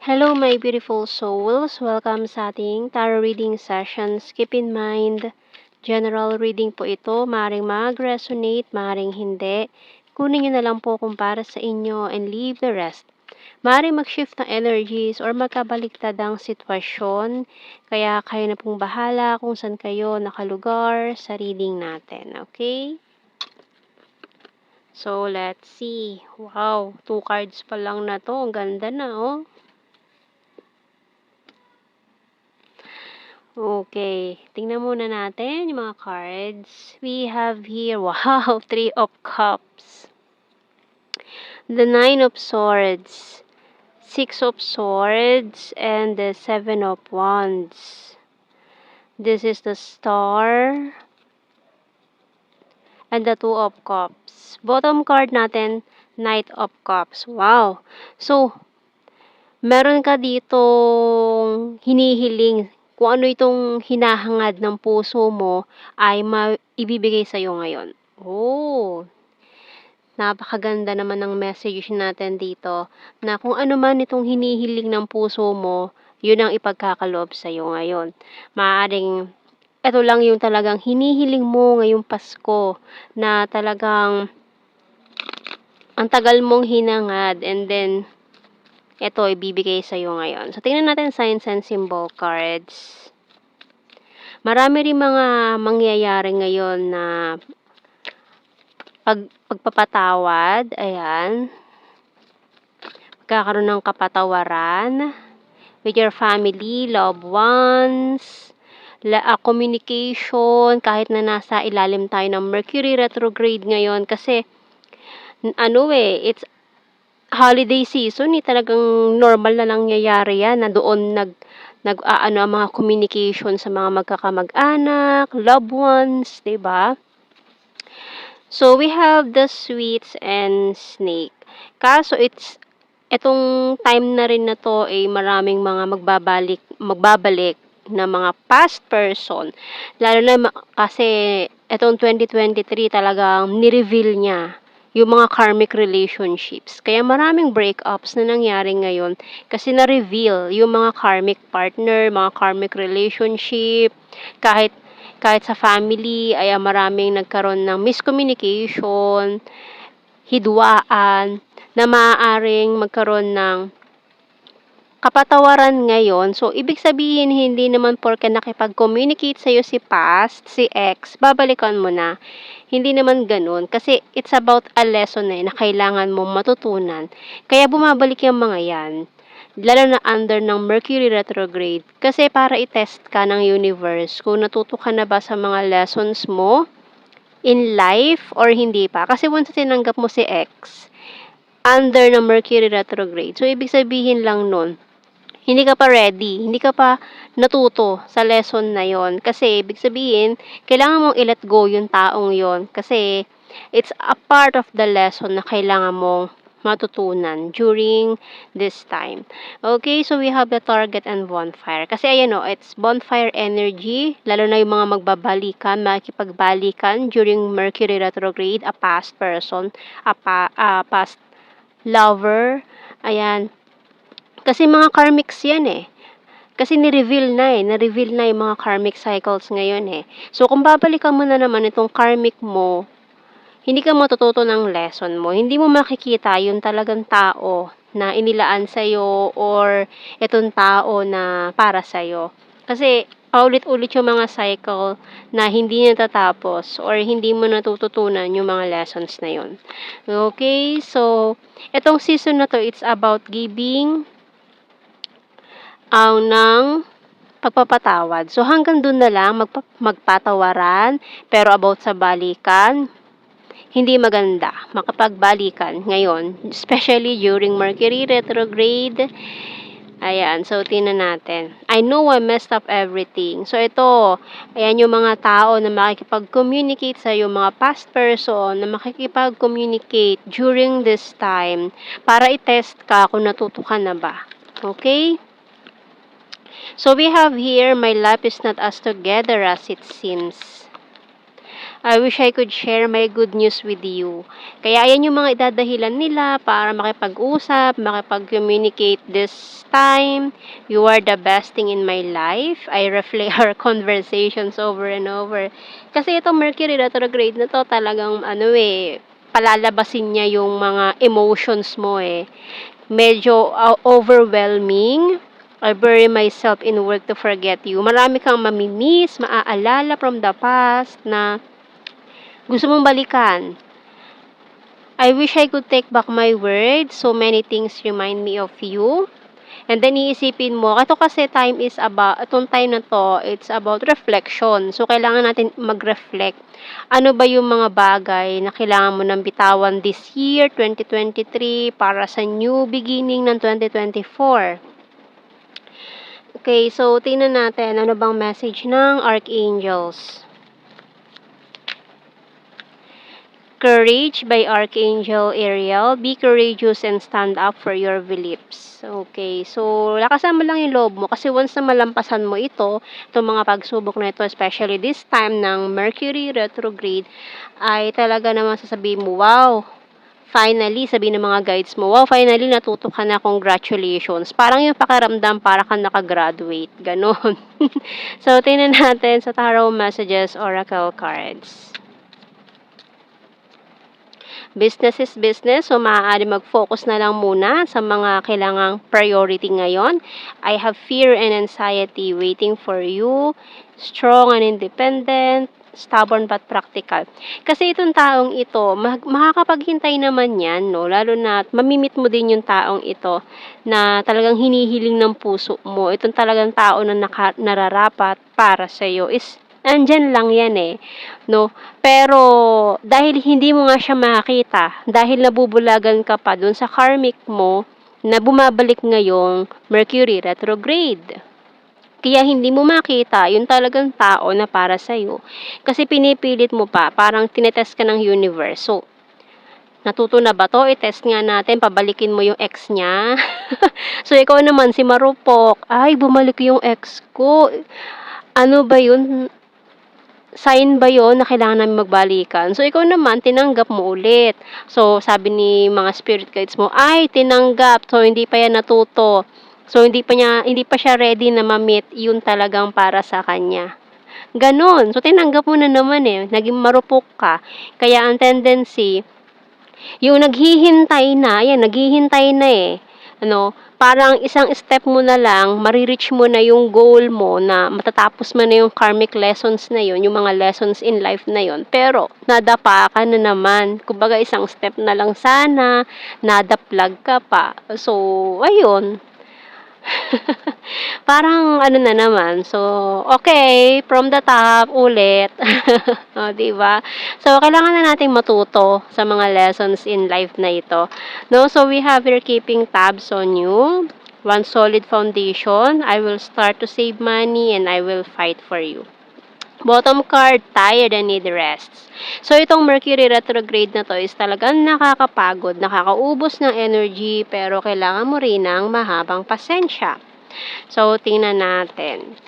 Hello, my beautiful souls. Welcome sa ating tarot reading sessions. Keep in mind, general reading po ito. Maring mag-resonate, maring hindi. Kunin nyo na lang po kung para sa inyo and leave the rest. Maring mag-shift ng energies or magkabaliktad ang sitwasyon. Kaya kayo na pong bahala kung saan kayo nakalugar sa reading natin. Okay? So, let's see. Wow, 2 cards pa lang na to. Ang ganda na, oh. Okay, tingnan muna natin yung mga cards. We have here, wow, 3 of Cups. The 9 of Swords, 6 of Swords, and the 7 of Wands. This is the Star, and the 2 of Cups. Bottom card natin, Knight of Cups. Wow! So, meron ka ditong hinihiling. Kung ano itong hinahangad ng puso mo ay ibibigay sa'yo ngayon. Oh, napakaganda naman ng message natin dito na kung ano man itong hinihiling ng puso mo, yun ang ipagkakaloob sa'yo ngayon. Maaaring ito lang yung talagang hinihiling mo ngayong Pasko na talagang ang tagal mong hinangad and then ito ibibigay sa'yo ngayon. So, tingnan natin signs and symbol cards. Marami rin mga mangyayari ngayon na pagpapatawad. Ayan. Magkakaroon ng kapatawaran with your family, loved ones, communication, kahit na nasa ilalim tayo ng Mercury retrograde ngayon. Kasi, it's holiday season, talagang normal na nangyayari yan na doon ang mga communication sa mga magkakamag-anak, loved ones, 'di ba? So we have the sweets and snake. Kaso etong time na rin na to ay maraming mga magbabalik na mga past person. Lalo na kasi etong 2023 talagang ni-reveal niya yung mga karmic relationships. Kaya maraming breakups na nangyari ngayon kasi na-reveal yung mga karmic partner, mga karmic relationship, kahit sa family ay maraming nagkaroon ng miscommunication, hidwaan, na maaaring magkaroon ng kapatawaran ngayon. So, ibig sabihin, hindi naman porke nakipag-communicate sa'yo si past, si ex, babalikan mo na. Hindi naman ganun. Kasi it's about a lesson na kailangan mong matutunan. Kaya bumabalik yung mga yan. Lalo na under ng Mercury retrograde. Kasi para i-test ka ng universe kung natuto ka na ba sa mga lessons mo in life or hindi pa. Kasi once tinanggap mo si ex, under ng Mercury retrograde. So, ibig sabihin lang nun, hindi ka pa ready, hindi ka pa natuto sa lesson na yon. Kasi, ibig sabihin, kailangan mong i-let go yung taong yon. Kasi, it's a part of the lesson na kailangan mong matutunan during this time. Okay, so we have the target and bonfire. Kasi ayan it's bonfire energy, lalo na yung mga magbabalikan, makikipagbalikan during Mercury retrograde, a past person, a past lover, ayan. Kasi mga karmics yan Kasi ni-reveal na yung mga karmic cycles ngayon So, kung babalikan mo na naman itong karmic mo, hindi ka matututo ng lesson mo. Hindi mo makikita yung talagang tao na inilaan sa'yo or itong tao na para sa'yo. Kasi, paulit-ulit yung mga cycle na hindi natatapos or hindi mo natututunan yung mga lessons na yun. Okay? So, itong season na to, it's about giving ng pagpapatawad. So, hanggang dun na lang magpatawaran, pero about sa balikan, hindi maganda makapagbalikan ngayon, especially during Mercury retrograde. Ayan, so tingnan natin. I know I messed up everything. So ito, ayan yung mga tao na makikipag-communicate sa iyo, mga past person na makikipag-communicate during this time para i-test ka kung natuto ka na ba. Okay? So we have here, my life is not as together as it seems. I wish I could share my good news with you. Kaya ayan yung mga idadahilan nila para makipag-usap, makipag-communicate this time. You are the best thing in my life. I replay our conversations over and over. Kasi itong Mercury retrograde na to talagang palalabasin niya yung mga emotions mo eh. Medyo overwhelming. I bury myself in work to forget you. Marami kang mamimiss, maaalala from the past na gusto mong balikan. I wish I could take back my words. So many things remind me of you. And then iisipin mo, ito kasi itong time na to, it's about reflection. So kailangan natin mag-reflect. Ano ba yung mga bagay na kailangan mo nang bitawan this year, 2023, para sa new beginning ng 2024? Okay, so tingnan natin ano bang message ng Archangels. Courage by Archangel Ariel. Be courageous and stand up for your beliefs. Okay, so lakasan mo lang yung loob mo kasi once na malampasan mo itong mga pagsubok na ito, especially this time ng Mercury retrograde, ay talaga naman sasabihin mo, wow, finally, sabihin ng mga guides mo, wow, finally natuto ka na, congratulations. Parang yung pakiramdam para ka nakagraduate, ganon. So, tingnan natin sa Tarot Messages Oracle Cards. Business is business, so maaari mag-focus na lang muna sa mga kailangang priority ngayon. I have fear and anxiety waiting for you. Strong and independent, stubborn but practical. Kasi itong taong ito, makakapaghintay naman yan, no? Lalo na mamimit mo din yung taong ito na talagang hinihiling ng puso mo. Itong talagang tao na nararapat para sa'yo is andyan lang yan eh, no? Pero dahil hindi mo nga siya makita, dahil nabubulagan ka pa dun sa karmic mo na bumabalik ngayong Mercury retrograde. Kaya hindi mo makita yung talagang tao na para sa'yo. Kasi pinipilit mo pa, parang tinetest ka ng universe. So, natuto na ba to? I-test nga natin, pabalikin mo yung ex niya. So, ikaw naman, si Marupok, ay, bumalik yung ex ko. Ano ba yun? Sign ba yon na kailangan namin magbalikan? So, ikaw naman, tinanggap mo ulit. So, sabi ni mga spirit guides mo, ay, tinanggap. So, hindi pa yan natuto. So, hindi pa siya ready na ma-meet yun talagang para sa kanya. Ganon. So, tinanggap mo na naman eh. Naging marupok ka. Kaya, ang tendency, yung naghihintay na eh. Parang isang step mo na lang, marireach mo na yung goal mo na matatapos mo na yung karmic lessons na yun, yung mga lessons in life na yun. Pero, nadapa ka na naman. Kumbaga, isang step na lang sana, nadaplag ka pa. So, ayun. Parang ano na naman. So, okay, from the top ulit. O, diba? So, kailangan na nating matuto sa mga lessons in life na ito. No, so we have here keeping tabs on you. One solid foundation. I will start to save money and I will fight for you. Bottom card, tired and need rests. So, itong Mercury retrograde na to is talagang nakakapagod, nakakaubos ng energy, pero kailangan mo rin ng mahabang pasensya. So, tingnan natin.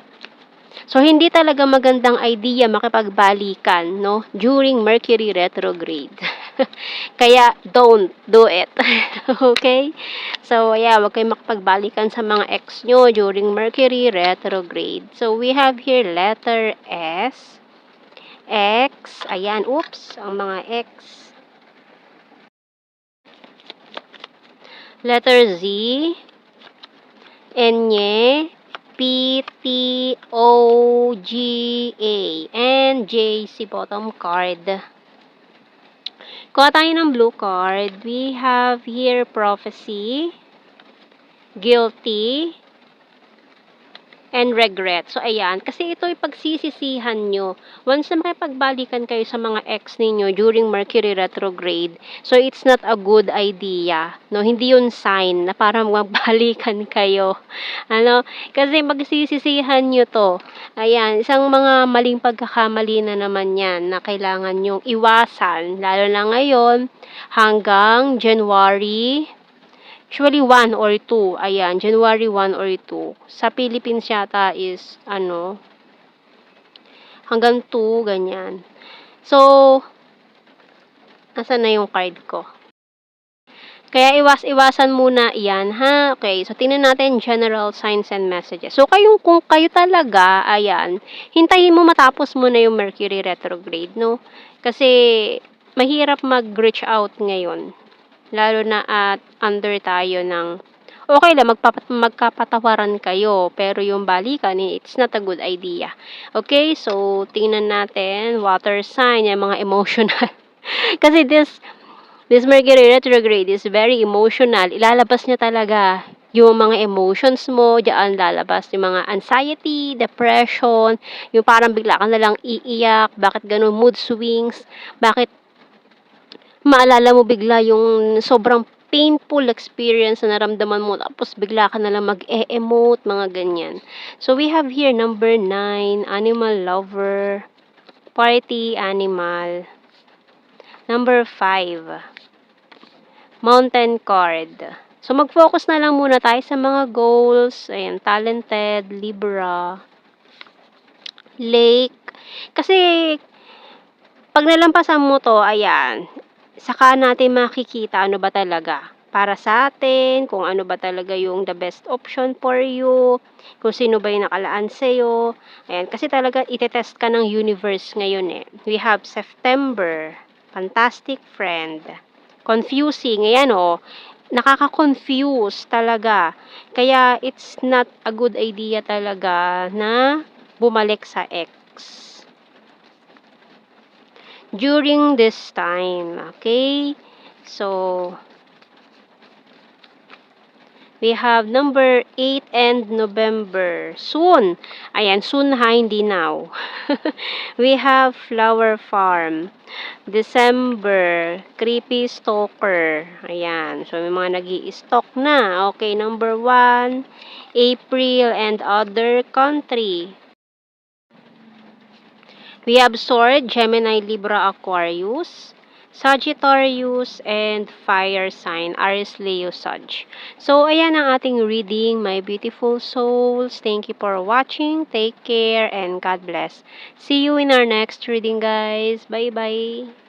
So, hindi talaga magandang idea makipagbalikan, no, during Mercury retrograde. Kaya, don't do it. Okay? So, yeah, wag kayong makipagbalikan sa mga ex nyo during Mercury retrograde. So, we have here letter S, X, ayan, oops, ang mga X. Letter Z, Enye, P, T, O, G, A, and J, si bottom card. Kuha tayo ng blue card. We have here prophecy, guilty, and regret. So, ayan. Kasi ito ay pagsisisihan nyo. Once na makipagbalikan kayo sa mga ex ninyo during Mercury retrograde, so it's not a good idea. No? Hindi yun sign na parang magbalikan kayo. Kasi magsisisihan nyo to. Ayan. Isang mga maling pagkakamali na naman yan na kailangan nyong iwasan. Lalo na ngayon hanggang January Actually, 1 or 2. Ayan, January 1 or 2. Sa Philippines yata is, hanggang 2, ganyan. So, nasaan na yung card ko? Kaya iwas-iwasan muna 'yan, ha. Okay, so tingnan natin general signs and messages. So kung kayo talaga, ayan, hintayin mo matapos muna yung Mercury retrograde 'no. Kasi mahirap mag-reach out ngayon, lalo na at under tayo ng okay lang magkapatawaran kayo, pero yung balikan, it's not a good idea. Okay, so tingnan natin water sign, yung mga emotional. Kasi this Mercury retrograde is very emotional. Ilalabas niya talaga yung mga emotions mo, diyan lalabas yung mga anxiety, depression, yung parang bigla ka na lang iiyak, bakit gano'n, mood swings, bakit maalala mo bigla yung sobrang painful experience na naramdaman mo tapos bigla ka na lang mag-e-emote, mga ganyan. So, we have here number 9, animal lover, party animal. Number 5, mountain card. So, mag-focus na lang muna tayo sa mga goals. Ayan, talented, Libra, lake. Kasi, pag nalampasan mo to, ayan, saka natin makikita ano ba talaga para sa atin, kung ano ba talaga yung the best option for you, kung sino ba yung nakalaan sa'yo. Ayan, kasi talaga itetest ka ng universe ngayon eh. We have September, fantastic friend, confusing, ayan oh, nakaka-confuse talaga. Kaya it's not a good idea talaga na bumalik sa ex during this time, okay? So, we have number 8 and November. Soon. Ayan, soon ha, hindi now. We have flower farm. December, creepy stalker. Ayan, so may mga nag-i-stalk na. Okay, number 1, April and other country. We have Sword, Gemini, Libra, Aquarius, Sagittarius, and Fire sign, Aries, Leo, Sag. So, ayan ang ating reading, my beautiful souls. Thank you for watching. Take care and God bless. See you in our next reading, guys. Bye-bye.